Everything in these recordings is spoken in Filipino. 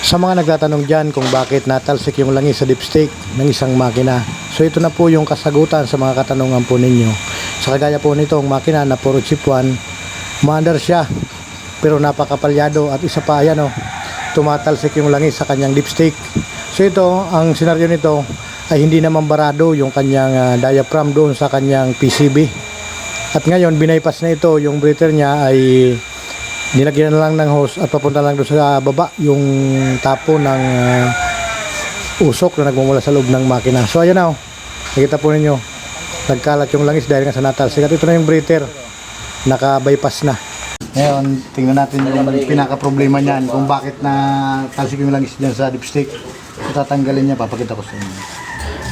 Sa mga nagtatanong dyan kung bakit natalsik yung langis sa dipstick ng isang makina. So ito na po yung kasagutan sa mga katanungan po ninyo. Sa kagaya po nitong makina na puro chip 1, maandar siya pero napakapalyado at isa pa ayan tumatalsik yung langis sa kanyang dipstick. So ito, ang senaryo nito ay hindi naman barado yung kanyang diaphragm doon sa kanyang PCB. At ngayon binaypas na ito, yung breather niya ay nilagyan na lang ng hose at papunta lang doon sa baba yung tapo ng usok na nagmumula sa loob ng makina. So ayan na nakita po ninyo, nagkalat yung langis dahil nga sa natalsik. At ito na yung breather, naka-bypass na. Ngayon, tingnan natin yung pinaka-problema niyan, kung bakit na talsik yung langis dyan sa dipstick. So, tatanggalin niya, papakita ko sa inyo.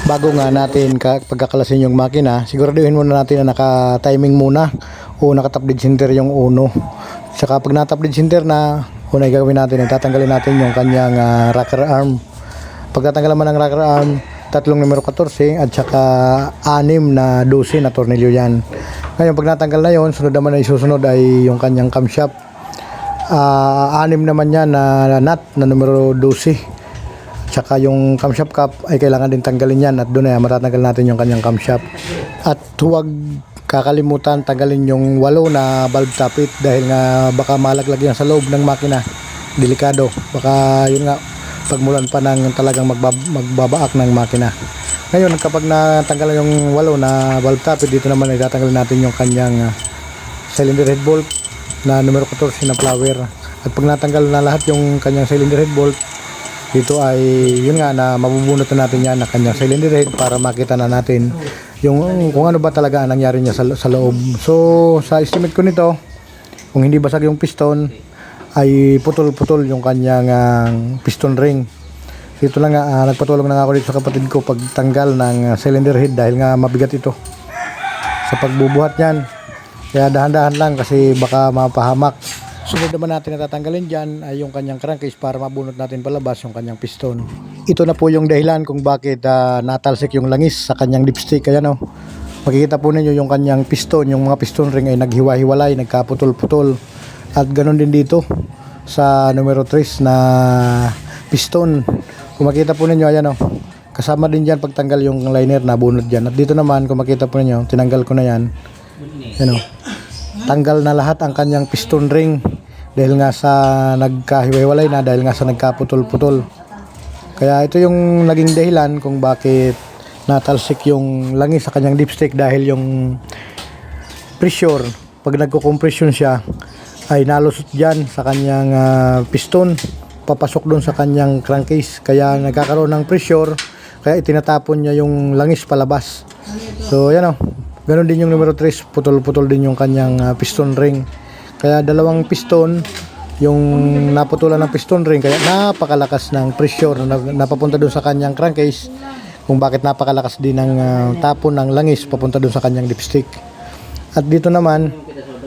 Bago nga natin pagkakalasin yung makina, siguraduhin muna natin na naka-timing muna o naka-top dead center yung uno. Saka pag na-top dead center na, una gagawin natin ay tatanggalin natin yung kanyang rocker arm. Pag tatanggal naman ng rocker arm, tatlong numero 14 at saka 6 na 12 na tornilyo yan. Ngayon pag natanggal na yon, sunod naman ay susunod ay yung kanyang camshaft. 6 naman yan na nut na numero 12. Tsaka yung camshaft cap ay kailangan din tanggalin yan at doon ay matatanggal natin yung kanyang camshaft. At huwag kakalimutan tanggalin yung 8 na valve tappet dahil nga baka malaglag yan sa loob ng makina. Delikado. Baka yun nga pagmulan pa ng talagang magbabaak ng makina. Ngayon kapag natanggal yung 8 na valve tappet, dito naman ay tatanggalin natin yung kanyang cylinder head bolt na numero 14 na flower. At pag natanggal na lahat yung kanyang cylinder head bolt, dito ay yun nga na mabubunot na natin yan na kanyang cylinder head para makita na natin yung kung ano ba talaga ang nangyari niya sa loob. So sa estimate ko nito, kung hindi basag yung piston ay putol-putol yung kanyang piston ring. So ito lang nga, nagpatulong na ako dito sa kapatid ko pagtanggal ng cylinder head dahil nga mabigat ito sa pagbubuhat niyan. Kaya dahan-dahan lang kasi baka mapahamak. Sunod naman natin na tatanggalin dyan ay yung kanyang crankcase para mabunot natin palabas yung kanyang piston. Ito na po yung dahilan kung bakit natalsik yung langis sa kanyang dipstick. Ayan makikita po ninyo yung kanyang piston, yung mga piston ring ay naghiwa-hiwalay, nagkaputol-putol. At ganoon din dito sa numero 3 na piston. Kung makita po ninyo, ayan kasama din dyan pagtanggal yung liner na bunot dyan. At dito naman, kung makita po ninyo, tinanggal ko na yan. Ayan tanggal na lahat ang kanyang piston ring dahil nga sa nagkahiwa-hiwalay na, dahil nga sa nagkaputol-putol. Kaya ito yung naging dahilan kung bakit natalsik yung langis sa kanyang dipstick, dahil yung pressure pag nagko-compression siya ay nalusot dyan sa kanyang piston papasok dun sa kanyang crankcase, kaya nagkakaroon ng pressure, kaya itinatapon niya yung langis palabas. So yan ganon din yung numero 3, putol-putol din yung kanyang piston ring. Kaya dalawang piston yung naputulan ng piston ring, kaya napakalakas ng pressure na napapunta dun sa kanyang crankcase, kung bakit napakalakas din ng tapon ng langis papunta dun sa kanyang dipstick. At dito naman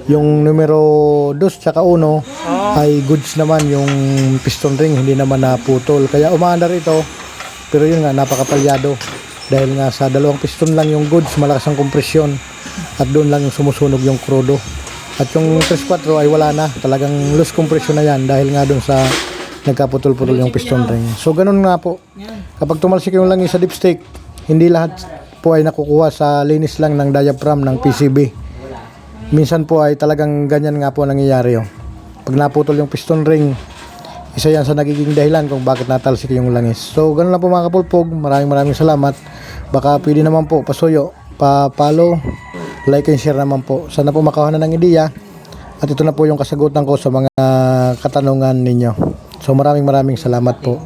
yung numero 2 tsaka 1 ay goods naman yung piston ring, hindi naman naputol, kaya umaandar ito. Pero yun nga, napakapalyado dahil nga sa dalawang piston lang yung goods, malakas ang kompresyon at doon lang yung sumusunog yung krudo. At yung 3-4 ay wala na, talagang loose compression na yan dahil nga doon sa nagkaputol-putol yung piston ring. So ganun nga po, kapag tumalsik yung langis sa dipstick, hindi lahat po ay nakukuha sa linis lang ng diaphragm ng PCB. Minsan po ay talagang ganyan nga po nangyayari pag naputol yung piston ring, isa yan sa nagiging dahilan kung bakit natalsik yung langis. So ganun lang po mga kapulpog, maraming salamat. Baka pwede naman po pasuyo, pa-follow, like and share naman po. Sana po makakuha na ng ideya. At ito na po yung kasagutan ko sa mga katanungan ninyo. So maraming salamat po.